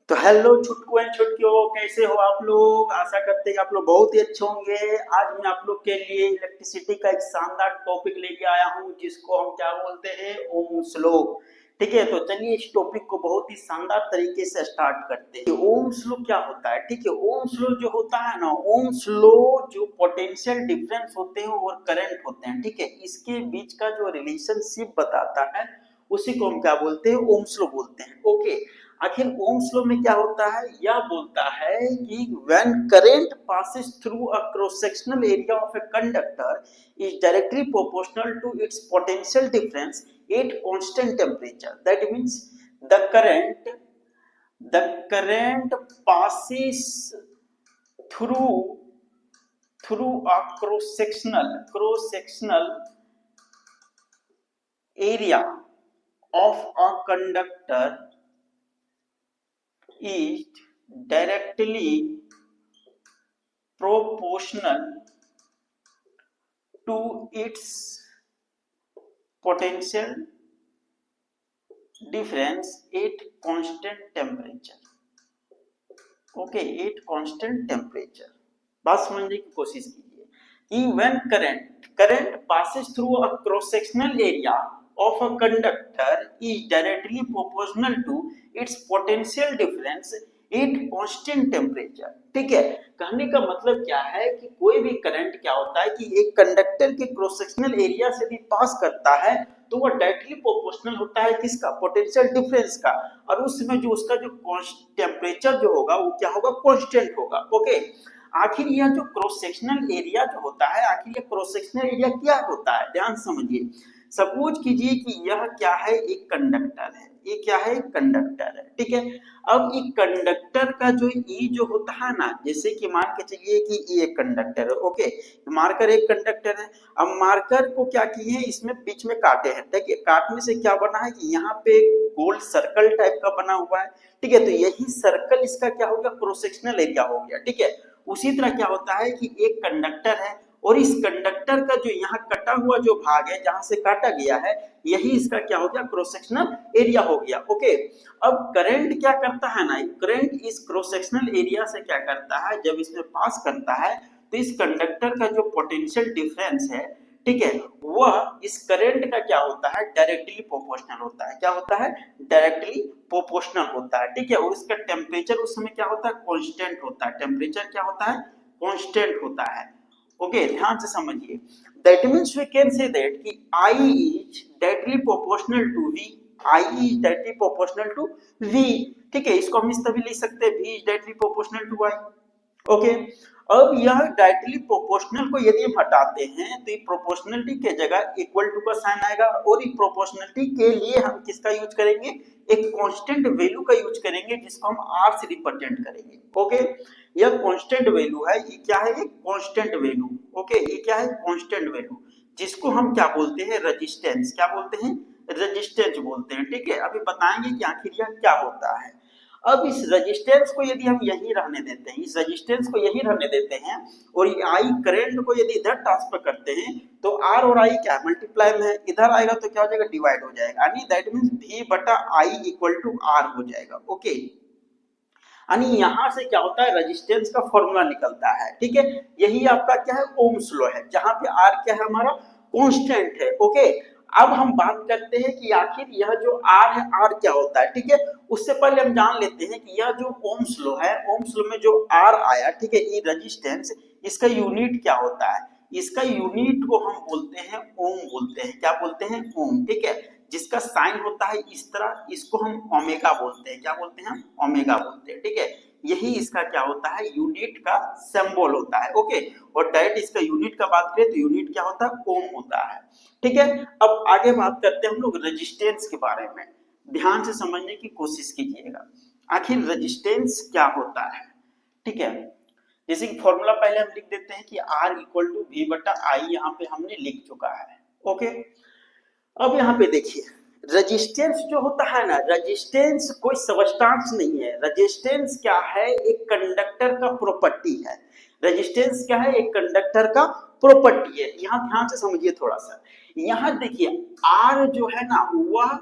तो hello छुटकू and छुटकियों, कैसे हो आप लोग। आशा करते हैं आप लोग बहुत ही अच्छे होंगे। आज मैं आप लोग के लिए इलेक्ट्रिसिटी का एक शानदार टॉपिक लेके आया हूं, जिसको हम क्या बोलते हैं, ओम्स लॉ। ठीक है, तो चलिए इस टॉपिक को बहुत ही शानदार तरीके से स्टार्ट करते हैं। ओम्स लॉ क्या होता है। ठीक है, ओम्स लॉ जो होता है ना, ओम्स लॉ जो पोटेंशियल डिफरेंस होते हैं और करंट होते हैं, ठीक है, इसके बीच का जो रिलेशनशिप बताता है उसी को हम क्या बोलते हैं, ओम्स लॉ बोलते हैं। ओके, आखिर ओम्स लॉ में क्या होता है, यह बोलता है कि when current passes through a cross sectional area of a conductor is directly proportional to its potential difference at constant temperature. That means the current passes through a cross sectional area of a conductor is directly proportional to its potential difference at constant temperature. Okay, at constant temperature. बात समझने की कोशिश कीजिए कि when current passes through a cross sectional area of a conductor is directly proportional to its potential difference at constant temperature. ठीक है, कहने का मतलब क्या है कि कोई भी करंट क्या होता है कि एक कंडक्टर के क्रॉस सेक्शनल एरिया से भी पास करता है तो वो डायरेक्टली प्रोपोर्शनल होता है किसका, पोटेंशियल डिफरेंस का। और उसमें जो उसका जो टेम्परेचर जो होगा वो क्या होगा, कांस्टेंट होगा। ओके, आखिर यह जो क्रॉस सेक्शनल एरिया जो होता है, आखिर यह क्रॉस सेक्शनल एरिया क्या होता है, ध्यान समझिए। सपोज कीजिए कि यह क्या है, एक कंडक्टर है। ये क्या है, कंडक्टर है। ठीक है, अब एक कंडक्टर का जो ई जो होता है ना, जैसे कि मान के चलिए कि ये एक कंडक्टर है। ओके, मार्कर एक कंडक्टर है। अब मार्कर को क्या किए, इसमें बीच में काटे हैं। ठीक है, काटने से क्या बना है कि यहाँ पे गोल सर्कल टाइप का बना हुआ है। ठीक है, तो यही सर्कल इसका क्या हो गया, क्रॉस सेक्शनल एरिया हो गया। ठीक है, उसी तरह क्या होता है कि एक कंडक्टर है और इस कंडक्टर का जो यहाँ कटा हुआ जो भाग है, जहां से काटा गया है, यही इसका क्या हो गया, क्रॉस सेक्शनल एरिया हो गया। ओके, अब करंट क्या करता है ना, करंट इस क्रॉस सेक्शनल एरिया से क्या करता है, जब इसमें पास करता है तो इस कंडक्टर का जो पोटेंशियल डिफरेंस है, ठीक है, वह इस करंट का क्या होता है, डायरेक्टली प्रोपोर्शनल होता है। क्या होता है, डायरेक्टली प्रोपोर्शनल होता है। ठीक है, और इसका टेम्परेचर उस समय क्या होता है, कांस्टेंट होता है। टेम्परेचर क्या होता है, कांस्टेंट होता है। ओके, ध्यान से समझिए। That means we can say that कि I is directly proportional to V। I is directly proportional to V। ठीक है, इसको हम इस तरह भी लिख सकते हैं, V is directly proportional to I। Okay, अब यह डायरेक्टली प्रोपोर्शनल को यदि हम हटाते हैं तो ये प्रोपोर्शनलिटी के जगह इक्वल टू का साइन आएगा, और ये प्रोपोर्शनलिटी के लिए हम किसका यूज करेंगे, एक कांस्टेंट वैल्यू का यूज करेंगे, जिसको हम R से रिप्रेजेंट करेंगे। ओके, यह कांस्टेंट वैल्यू है, ये क्या है, एक कांस्टेंट वैल्यू। ओके, ये क्या है, कांस्टेंट वैल्यू, जिसको हम क्या बोलते हैं, रेजिस्टेंस। क्या बोलते हैं, रेजिस्टेंस बोलते हैं। ठीक है, अभी बताएंगे कि आखिर यह क्या होता है। अब इस रेजिस्टेंस को यदि हम यही रहने देते हैं, इस रेजिस्टेंस को यही रहने देते हैं, और ये आई करंट को यदि इधर ट्रांसफर करते हैं तो आर और आई क्या मल्टीप्लाई में है, इधर आएगा तो क्या हो जाएगा, डिवाइड हो जाएगा। यानी दैट मींस V बटा आई इक्वल टू आर हो जाएगा। ओके, यानी यहां से क्या होता है, रेजिस्टेंस का फॉर्मूला निकलता है। ठीक है, यही आपका क्या है, ओम्स लॉ है, जहां पे आर क्या है, हमारा कांस्टेंट है। ओके, अब हम बात करते हैं कि आखिर यह जो आर है, आर क्या होता है। ठीक है, उससे पहले हम जान लेते हैं कि यह जो ओम्स लॉ है, ओम्स लॉ में जो आर आया, ठीक है, ये रेजिस्टेंस, इसका यूनिट क्या होता है, इसका यूनिट को हम बोलते हैं ओम बोलते हैं। क्या बोलते हैं, ओम। ठीक है, जिसका साइन होता है इस तरह, इसको हम ओमेगा बोलते हैं। क्या बोलते हैं, ओमेगा बोलते हैं। ठीक है, यही इसका क्या होता है, यूनिट का सिंबल होता है। ओके, और डायरेक्ट इसका यूनिट का बात करें तो यूनिट क्या होता है, ओम होता है। ठीक है, अब आगे बात करते हैं हम लोग रेजिस्टेंस के बारे में। ध्यान से समझने की कोशिश कीजिएगा, आखिर रेजिस्टेंस क्या होता है। ठीक है, जैसे कि फॉर्मूला पहले हम लिख देते हैं कि R इक्वल टू V बटा आई, यहाँ पे हमने लिख चुका है। ओके, अब यहाँ पे देखिए, रेजिस्टेंस जो होता है ना, रेजिस्टेंस कोई सबस्टांस नहीं है। रेजिस्टेंस क्या है, एक कंडक्टर का प्रॉपर्टी है। रेजिस्टेंस क्या है, एक कंडक्टर का प्रॉपर्टी है। यहाँ ध्यान से समझिए थोड़ा सा, यहाँ देखिए R जो है ना, वह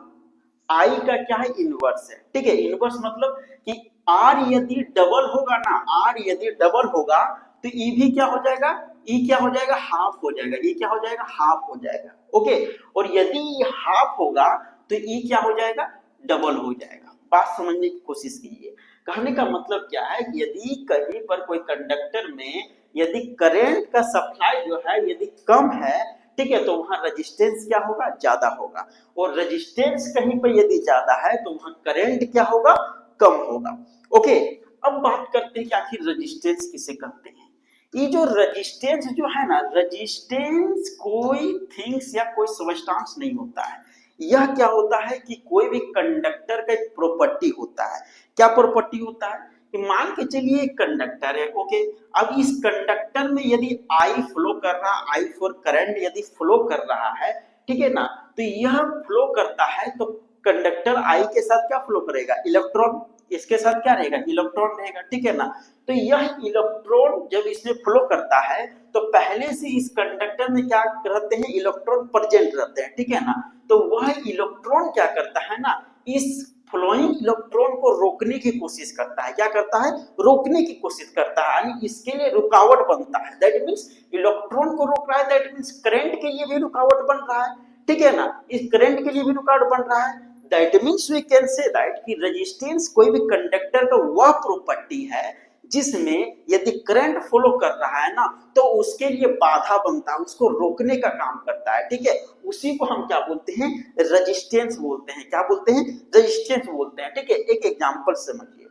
I का क्या है, इनवर्स है। ठीक है, इनवर्स मतलब कि आर यदि डबल होगा ना, आर यदि डबल होगा तो ई भी क्या हो जाएगा, ई क्या हो जाएगा, हाफ हो जाएगा, ई क्या हो जाएगा, हाफ हो जाएगा। ओके, और यदि हाफ होगा तो ई क्या हो जाएगा, डबल हो जाएगा। बात समझने की कोशिश कीजिए। कहने का मतलब क्या है, यदि कहीं पर कोई कंडक्टर में यदि करंट का सप्लाई जो है यदि कम है, ठीक है, तो वहां रेजिस्टेंस क्या होगा, ज्यादा होगा, और रेजिस्टेंस कहीं पर यदि ज्यादा है तो वहां करंट क्या होगा, कम होगा। ओके, अब बात करते हैं कि आखिर रेजिस्टेंस किसे कहते हैं। ये जो रेजिस्टेंस जो है ना, रेजिस्टेंस कोई थिंग्स या कोई सब्सटेंस नहीं होता है। यह क्या होता है कि कोई भी कंडक्टर का एक प्रॉपर्टी होता है। क्या प्रॉपर्टी होता है कि मान के चलिए एक कंडक्टर है, ओके, अब इस कंडक्टर में यदि आई फ्लो कर रहा, आई फॉर करंट यदि फ्लो कर रहा है, ठीक है ना, तो यह फ्लो करता है तो कंडक्टर आई के साथ क्या फ्लो करेगा, इलेक्ट्रॉन, इसके साथ क्या रहेगा, इलेक्ट्रॉन रहेगा, ठीक है ना। तो यह इलेक्ट्रॉन जब इसमें फ्लो करता है तो पहले से इस कंडक्टर में क्या रहते हैं, इलेक्ट्रॉन प्रेजेंट रहते हैं, ठीक है ना। तो वह इलेक्ट्रॉन क्या करता है ना, इस फ्लोइंग इलेक्ट्रॉन को रोकने की कोशिश करता है। क्या करता है, रोकने की कोशिश करता है, यानी इसके लिए रुकावट बनता है। दैट मींस इलेक्ट्रॉन को रोक रहा है, दैट मींस करंट के लिए भी रुकावट बन रहा है, ठीक है ना, इस करंट के लिए भी रुकावट बन रहा है। That means we can say that कि रेजिस्टेंस कोई भी कंडक्टर का वह प्रॉपर्टी है जिसमें यदि करंट फ्लो कर रहा है ना तो उसके लिए बाधा बनता है, उसको रोकने का काम करता है, ठीक है। उसी को हम क्या बोलते हैं, रेजिस्टेंस बोलते हैं। क्या बोलते हैं, रेजिस्टेंस बोलते हैं, ठीक है। एक एग्जांपल समझिए,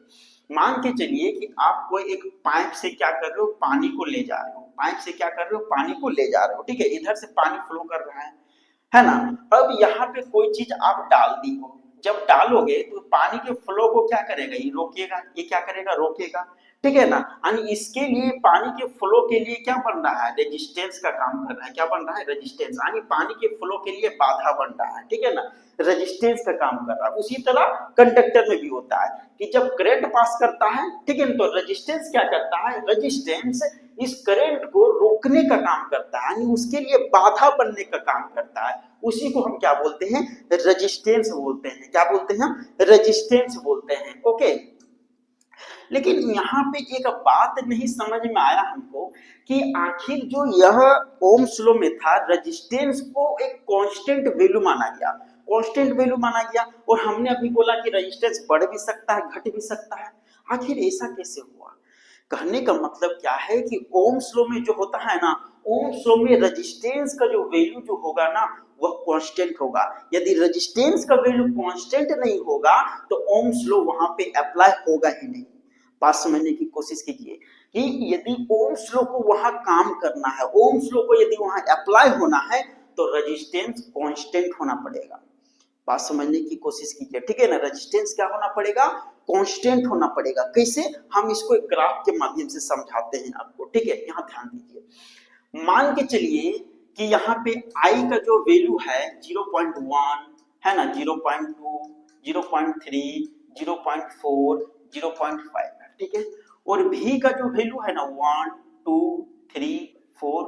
मान के चलिए कि आप कोई एक पाइप से क्या कर रहे हो, पानी को ले जा रहे हो, पाइप से क्या कर रहे हो, पानी को ले जा रहे हो, ठीक है, इधर से पानी फ्लो कर रहा है ना। अब यहाँ पे कोई चीज आप डाल दी हो, जब डालोगे तो पानी के फ्लो को क्या करेगा, ये रोकेगा, ये क्या करेगा, रोकेगा, ठीक है ना। यानी इसके लिए पानी के फ्लो के लिए क्या बन रहा है, रेजिस्टेंस का काम कर रहा है। क्या बन रहा है, रेजिस्टेंस, यानी पानी के फ्लो के लिए बाधा बन रहा है, ठीक है ना, रेजिस्टेंस का काम कर रहा है। उसी तरह कंडक्टर में भी होता है कि जब करंट पास करता है, ठीक है, तो रेजिस्टेंस क्या करता है, रेजिस्टेंस इस करंट को रोकने का काम करता है, यानी उसके लिए बाधा बनने का काम करता है। उसी को हम क्या बोलते हैं, रेजिस्टेंस बोलते हैं। क्या बोलते हैं, रेजिस्टेंस बोलते हैं। ओके, लेकिन यहाँ पे एक बात नहीं समझ में आया हमको कि आखिर जो यह ओम्स लॉ में था, रेजिस्टेंस को एक कांस्टेंट वैल्यू माना गया, कांस्टेंट वैल्यू माना गया, और हमने अभी बोला कि रेजिस्टेंस बढ़ भी सकता है, घट भी सकता है। आखिर ऐसा कैसे हुआ। कहने का मतलब क्या है कि ओम्स लॉ में जो होता है ना, ओम्स लॉ में रेजिस्टेंस का जो वैल्यू जो होगा ना वह कांस्टेंट होगा। यदि रेजिस्टेंस का वैल्यू कांस्टेंट नहीं होगा तो ओम्स लॉ वहां पे अप्लाई होगा ही नहीं। बात समझने की कोशिश कीजिए कि यदि ओम्स लॉ को वहां काम करना है, ओम्स लॉ को यदि वहां अप्लाई होना है तो रेजिस्टेंस कांस्टेंट होना पड़ेगा। बात समझने की कोशिश कीजिए, ठीक है ना। रेजिस्टेंस क्या होना पड़ेगा, कांस्टेंट होना पड़ेगा। कैसे, हम इसको एक ग्राफ के माध्यम से समझाते हैं आपको, ठीक है। यहाँ ध्यान दीजिए, मान के चलिए कि यहाँ पे आई का जो वैल्यू है 0.1 है ना, 0.2, 0.3, 0.4, 0.5 है, ठीक है, और v का जो वैल्यू है ना 1, 2, 3, 4,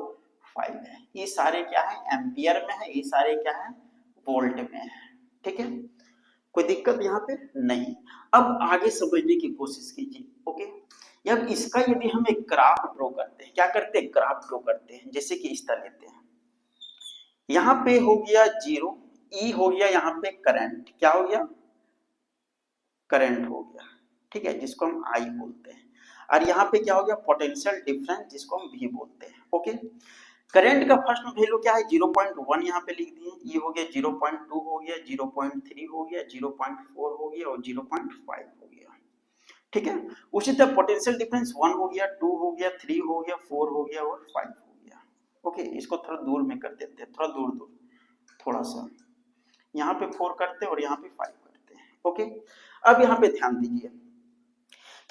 5 है। ये सारे क्या है, एम्पियर में है, ये सारे क्या है, वोल्ट में है, ठीक है। कोई दिक्कत यहाँ पे नहीं। अब आगे समझने की कोशिश कीजिए। ओके, अब इसका यदि हम एक ग्राफ ड्रॉ करते हैं, क्या करते हैं, ग्राफ ड्रॉ करते हैं, जैसे कि इस तरह लेते हैं, यहाँ पे हो गया 0, ई हो गया यहाँ पे करंट, क्या हो गया, करंट हो गया, ठीक है, जिसको हम आई बोलते हैं, और यहाँ पे क्या हो गया, पोटेंशियल डिफरेंस, जिसको हम वी बोलते हैं। ओके, करंट का फर्स्ट वैल्यू क्या है, 0.1 यहाँ पे लिख दिए, ये हो गया 0.2 हो गया, 0.3 हो गया, 0.4 हो गया और 0.5 हो गया, ठीक है। उसी तरह पोटेंशियल डिफरेंस 1 हो गया, 2 हो गया, 3 हो गया, 4 हो गया और 5 हो गया। ओके, इसको थोड़ा दूर में कर देते हैं, थोड़ा दूर दूर, थोड़ा सा यहाँ पे 4 करते हैं और यहाँ पे 5 करते हैं। ओके, अब यहाँ पे ध्यान दीजिए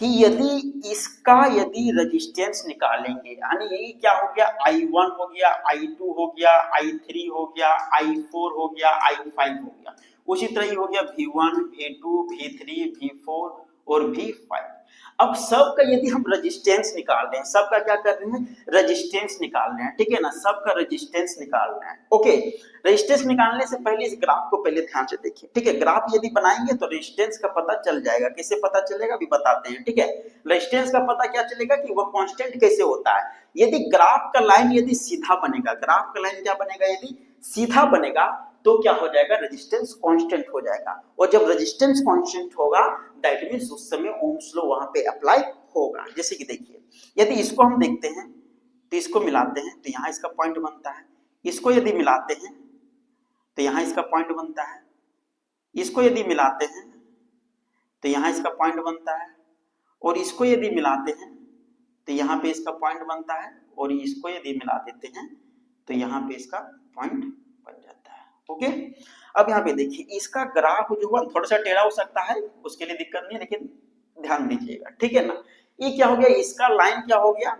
कि यदि इसका यदि रेजिस्टेंस निकालेंगे, यानी ये क्या हो गया, I1 हो गया, I2 हो गया, I3 हो गया, I4 हो गया, I5 हो गया, उसी तरह ही हो गया V1, V2, V3, V4 और V5। अब सब का यदि हम रेजिस्टेंस निकाल रहे हैं, सबका क्या कर रहे हैं, रेजिस्टेंस निकाल रहे हैं, ठीक है ना, सबका रेजिस्टेंस निकाल रहे हैं। ओके, रेजिस्टेंस निकालने से पहले इस ग्राफ को पहले ध्यान से देखिए, ठीक है। ग्राफ यदि बनाएंगे तो रेजिस्टेंस का पता चल जाएगा। कैसे पता चलेगा अभी बताते हैं, ठीक है। रेजिस्टेंस का पता क्या चलेगा कि वह कांस्टेंट कैसे होता है। यदि ग्राफ का लाइन यदि सीधा बनेगा, ग्राफ का लाइन क्या बनेगा, यदि सीधा बनेगा तो क्या हो जाएगा, रेजिस्टेंस कांस्टेंट हो जाएगा। और जब रेजिस्टेंस कांस्टेंट होगा दैट मींस उस समय ओम्स लॉ वहां पे अप्लाई होगा। जैसे कि देखिए, यदि इसको हम देखते हैं तो इसको मिलाते हैं तो यहाँ इसका पॉइंट बनता है, इसको यदि मिलाते हैं तो यहाँ इसका पॉइंट बनता है, इसको यदि मिलाते हैं तो यहाँ इसका पॉइंट बनता है, और इसको यदि मिलाते हैं तो यहाँ पे इसका पॉइंट बनता है, और इसको यदि मिला देते हैं तो यहाँ पे इसका पॉइंट बन जाता है। ओके, अब यहाँ पे देखिए, इसका ग्राफ जो हुआ थोड़ा सा टेढ़ा हो सकता है, उसके लिए दिक्कत नहीं है, लेकिन ध्यान दीजिएगा, ठीक है ना। ये क्या हो गया, इसका लाइन क्या हो गया,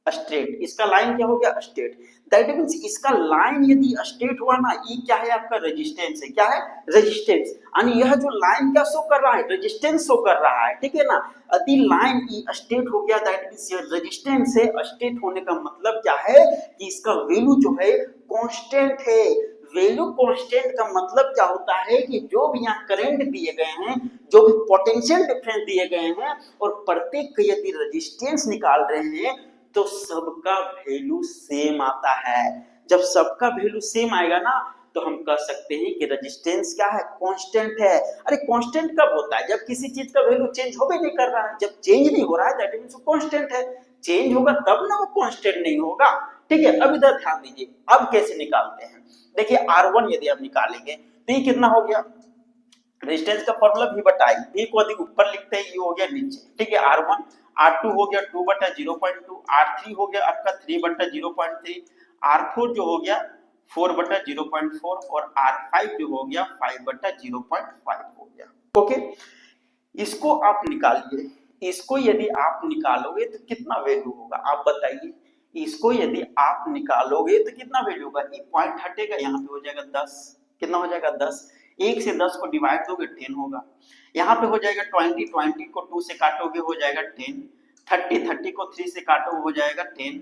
स्ट्रेट, इसका लाइन क्या हो गया, स्ट्रेट। दैट मींस इसका लाइन यदि स्ट्रेट हुआ ना, ये क्या है आपका रेजिस्टेंस है, क्या है, रेजिस्टेंस। यानी यह जो लाइन क्या शो कर रहा है, रेजिस्टेंस शो कर रहा है, ठीक है ना। यदि लाइन स्ट्रेट हो गया दैट मींस ये रेजिस्टेंस है। स्ट्रेट होने का मतलब क्या है कि इसका वैल्यू जो है कांस्टेंट है। वैल्यू कांस्टेंट का मतलब क्या होता है कि जो भी यहाँ करंट दिए गए हैं, जो भी पोटेंशियल डिफरेंस दिए गए हैं, और प्रत्येक का यदि रेजिस्टेंस निकाल रहे हैं तो सबका वैल्यू सेम आता है। जब सबका वैल्यू सेम आएगा ना तो हम कह सकते हैं कि रेजिस्टेंस क्या है, कांस्टेंट है। अरे कांस्टेंट कब होता है, जब किसी चीज का वैल्यू चेंज हो भी नहीं कर रहा है। जब चेंज नहीं हो रहा है दैट मींस वो कांस्टेंट है। चेंज होगा तब ना वो कांस्टेंट नहीं होगा, ठीक है। अब इधर ध्यान दीजिए, अब कैसे निकालते हैं। देखिए R1 यदि आप निकालेंगे तो ये कितना हो गया, रेजिस्टेंस का फॉर्मूला V बटा I, V को यदि ऊपर लिखते हैं ये हो गया नीचे, ठीक है। R1, R2 हो गया 2 बटा 0.2, R3 हो गया आपका 3 बटा 0.3, R4 जो हो गया 4 बटा 0.4, और R5 जो हो गया 5 बटा 0.5 हो गया। ओके, इसको आप निकालिए। इसको यदि आप निकालोगे तो कितना वैल्यू होगा आप बताइए। इसको यदि आप निकालोगे तो कितना वैल्यू होगा, ये पॉइंट हटेगा, यहाँ पे हो जाएगा 10, कितना हो जाएगा 10, 1 से 10 को डिवाइड दोगे 10 होगा। यहाँ पे हो जाएगा 20, 20 को 2 से काटोगे हो जाएगा 10, 30, 30 को 3 से काटोगे हो जाएगा 10,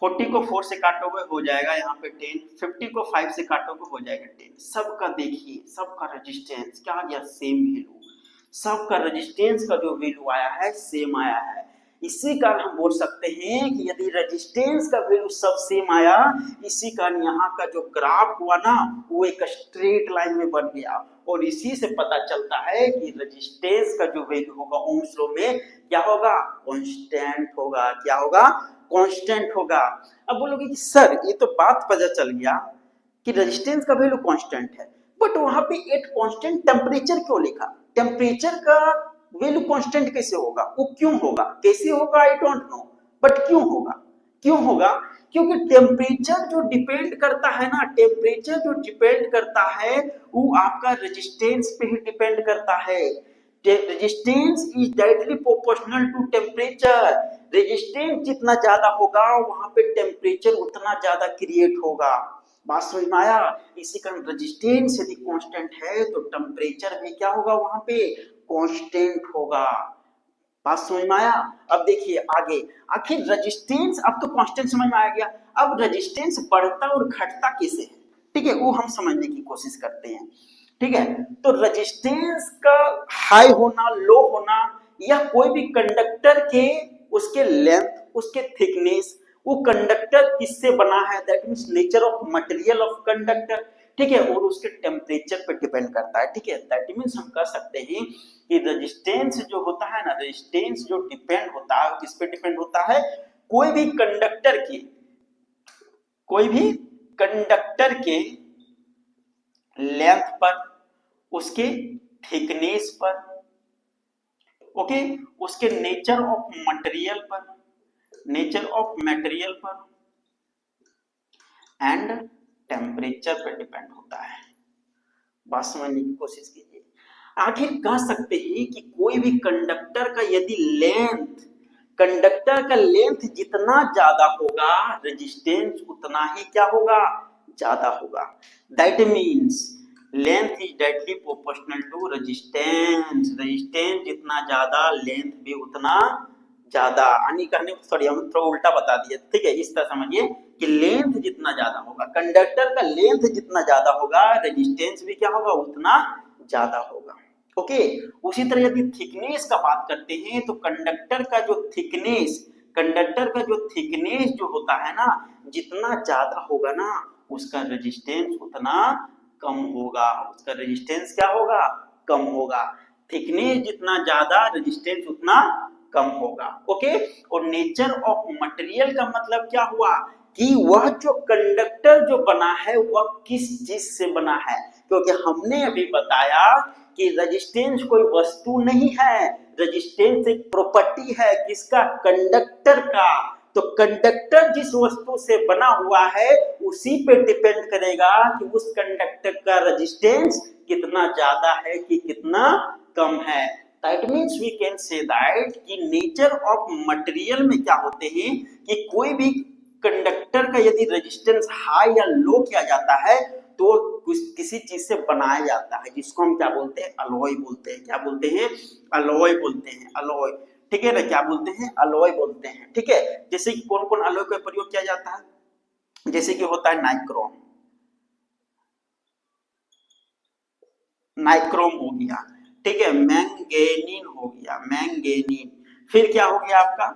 40 को 4 से काटोगे हो जाएगा यहाँ पे 10, 50 को 5 से काटोगे हो जाएगा 10। सबका देखिए, सबका रेजिस्टेंस क्या आ गया, सेम वैल्यू। सबका रेजिस्टेंस का जो वैल्यू आया है सेम आया है। इसी कारण हम बोल सकते हैं कि यदि रेजिस्टेंस का वैल्यू सब सेम आया, इसी कारण यहाँ का जो ग्राफ हुआ ना वो एक स्ट्रेट लाइन में बन गया। और इसी से पता चलता है कि रेजिस्टेंस का जो वैल्यू होगा ओम्स लॉ में क्या होगा, कांस्टेंट होगा। क्या होगा, कांस्टेंट होगा। अब बोलोगे कि सर ये तो बात पता चल गया कि रेजिस्टेंस का वैल्यू कांस्टेंट है, बट वहां पे एट कांस्टेंट टेम्परेचर क्यों लिखा। टेम्परेचर का वैल्यू कांस्टेंट कैसे होगा, वो क्यों होगा, कैसे होगा आई डोंट नो, बट क्यों होगा, क्यों होगा, क्योंकि टेम्परेचर जो डिपेंड करता है ना, टेम्परेचर जो डिपेंड करता है वो आपका रेजिस्टेंस पे ही डिपेंड करता है। Resistance is directly proportional to temperature. Resistance जितना ज्यादा होगा वहां पे टेम्परेचर उतना ज्यादा क्रिएट होगा। बात समझ में आया। इसी कारण रेजिस्टेंस यदि कांस्टेंट है तो टेम्परेचर भी क्या होगा, वहां पे कांस्टेंट होगा। बात समझ में आया। अब देखिए आगे, आखिर रेजिस्टेंस अब तो कांस्टेंट समझ में आ गया, अब रेजिस्टेंस बढ़ता और घटता कैसे है, ठीक है, वो हम समझने की कोशिश करते हैं। ठीक है, तो रेजिस्टेंस का हाई होना, लो होना, या कोई भी कंडक्टर के उसके लेंथ, उसके थिकनेस, वो कंडक्टर किससे बना है, that means nature of material of conductor, ठीक है, और उसके टेम्परेचर पे डिपेंड करता है। ठीक है, दैट मींस हम कह सकते हैं कि रेजिस्टेंस जो होता है ना, रेजिस्टेंस जो डिपेंड होता है किस पे डिपेंड होता है, कोई भी कंडक्टर के, कोई भी कंडक्टर के लेंथ पर, उसके थिकनेस पर, ओके, उसके नेचर ऑफ मटेरियल पर, नेचर ऑफ मटेरियल पर, एंड टेम्परेचर पर डिपेंड होता है। बात समझने की कोशिश कीजिए। आखिर कह सकते हैं कि कोई भी कंडक्टर का यदि लेंथ, कंडक्टर का लेंथ जितना ज्यादा होगा रेजिस्टेंस उतना ही क्या होगा, ज्यादा होगा। That means length is directly proportional to resistance, resistance जितना ज्यादा लेंथ भी उतना ज्यादा, यानी कहने सॉरी हम थोड़ा उल्टा बता दिए, ठीक है, इस तरह समझिए कि लेंथ जितना ज्यादा होगा, कंडक्टर का लेंथ जितना ज्यादा होगा, रेजिस्टेंस भी क्या होगा उतना ज्यादा होगा। ओके, उसी तरह यदि थिकनेस का बात करते हैं तो कंडक्टर का जो थिकनेस, कंडक्टर का जो थिकनेस जो होता है ना, जितना ज्यादा होगा ना उसका रेजिस्टेंस उतना कम होगा, उसका रेजिस्टेंस क्या होगा, कम होगा। थिकनेस जितना ज्यादा रेजिस्टेंस उतना कम होगा। ओके, और नेचर ऑफ मटेरियल का मतलब क्या हुआ कि वह जो कंडक्टर जो बना है वह किस चीज से बना है, क्योंकि हमने अभी बताया कि रेजिस्टेंस कोई वस्तु नहीं है, रेजिस्टेंस एक प्रॉपर्टी है किसका, कंडक्टर का। तो कंडक्टर जिस वस्तु से बना हुआ है उसी पे डिपेंड करेगा कि उस कंडक्टर का रेजिस्टेंस कितना ज्यादा है कि कितना कम है। That means we can say that कि नेचर ऑफ मटेरियल में क्या होते हैं कि कोई भी कंडक्टर का यदि रेजिस्टेंस हाई या लो किया जाता है तो किसी चीज से बनाया जाता है, जिसको हम क्या बोलते हैं, अलॉय बोलते हैं। क्या बोलते हैं, अलॉय बोलते हैं, अलॉय, ठीक है ना, क्या बोलते हैं, अलॉय बोलते हैं, ठीक है। जैसे कि कौन कौन अलॉय का प्रयोग किया जाता है, जैसे कि होता है नाइक्रोम, नाइक्रोम हो गया, ठीक है, मैंगेनीन हो गया, मैंगेनीन, फिर क्या हो गया आपका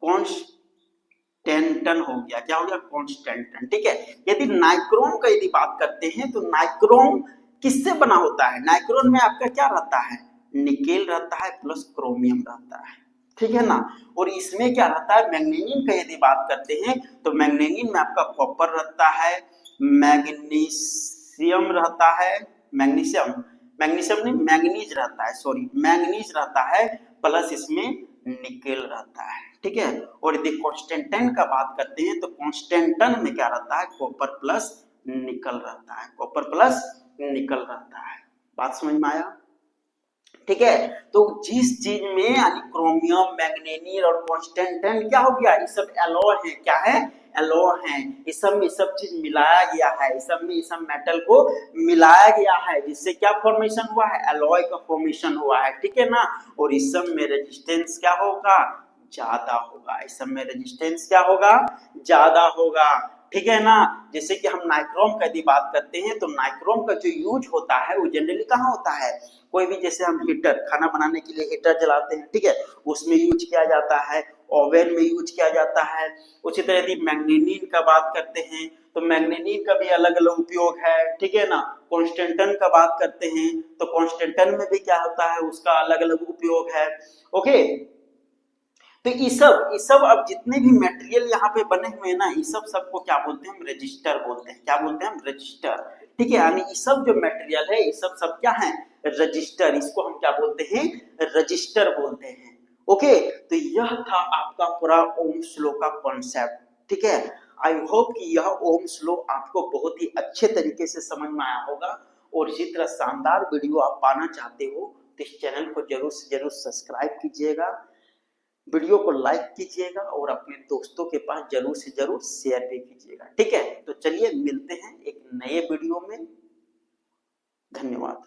कॉन्स्टेंटन हो गया, क्या हो गया, कॉन्स्टेंटन, ठीक है। यदि नाइक्रोम का यदि बात करते हैं तो नाइक्रोम किससे बना होता है, नाइक्रोम में आपका क्या रहता है, निकेल रहता है प्लस क्रोमियम रहता है, ठीक है ना। और इसमें क्या रहता है, मैग्नीशियम का यदि बात करते हैं तो मैग्नीशियम में आपका कॉपर रहता है, मैग्नीशियम रहता है, मैग्नीशियम, मैग्नीशियम नहीं मैग्नीज रहता है, सॉरी मैग्नीज रहता है, प्लस इसमें निकेल रहता है, ठीक है। और यदि कॉन्स्टेंटन का बात करते हैं तो कॉन्स्टेंटन में क्या रहता है, कॉपर प्लस निकल रहता है, कॉपर प्लस निकल रहता है। बात समझ में आया, ठीक है। तो जिस चीज में यानी क्रोमियम, मैग्नीशियम और कॉन्स्टेंटन क्या हो गया, ये सब एलॉय है, क्या है, एलॉय है, इस सब में सब चीज मिलाया गया है, इस सब में इस सब मेटल को मिलाया गया है, जिससे क्या फॉर्मेशन हुआ है, एलॉय का फॉर्मेशन हुआ है, ठीक है ना। और इस सब में रेजिस्टेंस क्या होगा, ज्यादा होगा, इस सब में रेजिस्टेंस क्या होगा, ज्यादा होगा, ठीक है ना। जैसे कि हम नाइक्रोम का यदि बात करते हैं तो नाइक्रोम का जो यूज होता है वो जनरली कहाँ होता है, कोई भी जैसे हम हीटर, खाना बनाने के लिए हीटर जलाते हैं, ठीक है, उसमें यूज किया जाता है, ओवन में यूज किया जाता है। उसी तरह यदि मैग्नीशियम का बात करते हैं तो मैग्नीशियम का भी अलग अलग उपयोग है, ठीक है ना। कॉन्स्टेंटन का बात करते हैं तो कॉन्स्टेंटन में भी क्या होता है, उसका अलग अलग उपयोग है। ओके, तो ये सब अब जितने भी मटेरियल यहाँ पे बने हुए हैं ना, ये सब सबको क्या बोलते हैं, हम रजिस्टर बोलते हैं, क्या बोलते हैं, हम रजिस्टर, ठीक है। यानी ये सब जो मटेरियल है ये सब क्या है, रजिस्टर, इसको हम क्या बोलते हैं, रजिस्टर बोलते हैं। ओके, तो यह था आपका पूरा ओम्स लॉ का कॉन्सेप्ट, ठीक है। आई होप कि यह ओम्स लॉ आपको बहुत ही अच्छे तरीके से समझ में आया होगा, और इसी तरह शानदार वीडियो आप पाना चाहते हो तो इस चैनल को जरूर से जरूर सब्सक्राइब कीजिएगा, वीडियो को लाइक कीजिएगा और अपने दोस्तों के पास जरूर से जरूर शेयर भी कीजिएगा, ठीक है। तो चलिए मिलते हैं एक नए वीडियो में, धन्यवाद।